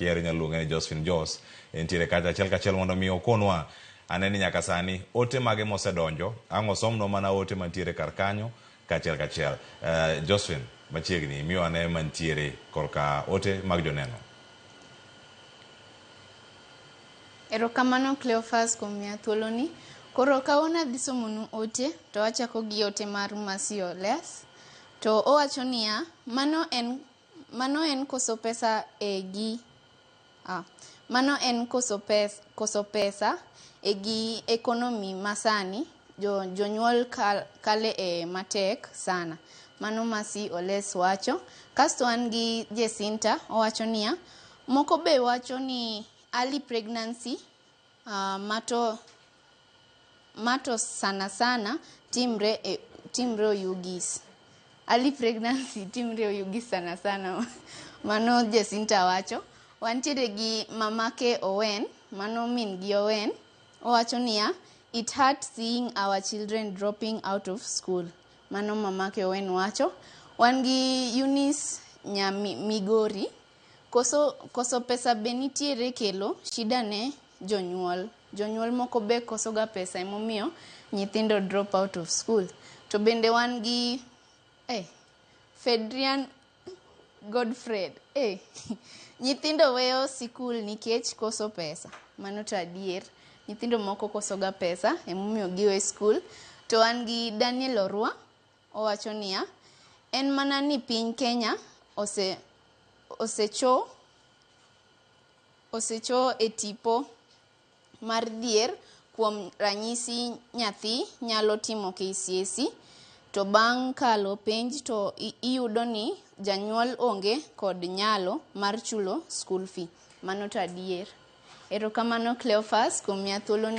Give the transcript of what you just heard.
kier nyaluonge ni Josephine Jos entiere kacha achiel mondo mi okonwa aneni nyaka sani ote mage mosedonjo ang' osomno mana ote mantiere kar kanyo kachiel. Josephine machiegni miyo ane mantiere korka ote mag joneno. Erokamano Cleophas kuom miya thuoloni. Koro kawuono adhi somonu ote to wachako gi ote mar Masio Les. To owacho niya, mano en koso pesa mano en koso pesa gi ekonomi masani jonyuol kale e matek sana. Mano Masi Oles wacho. Kasto an gi Jesinta owacho niya, moko be wacho ni early pregnancy mato sana timre Oyugis. Early pregnancy timre Oyugis sana. Mano Jesinta wacho. Wantiere gi mamake Owen, mano min gi Owen, owacho niya, it hurts seeing our children dropping out of school. Mano mamake Owen wacho. Wan gi Eunice Migori, koso pesa be nitiere kelo shida ne jonyuol moko be koso ga pesa emomiyo nyithindo drop out of school. To bende wan gi Fedrian Godfred nyithindo weyo sikul nikech koso pesa. Mano to adier, nyithindo moko koso ga pesa emomiyo giwe skul. To wan gi Daniel Orwa owacho niya, en mana ni piny Kenya osecho e tipo mar dhier. Kuom ranyisi nyathi nyalo timo KCSE to bang' kalo penj to iyudo ni janyuol onge kod nyalo mar chulo school fee. Mano to adier. Erokamano Cleophas kuom miya thuoloni.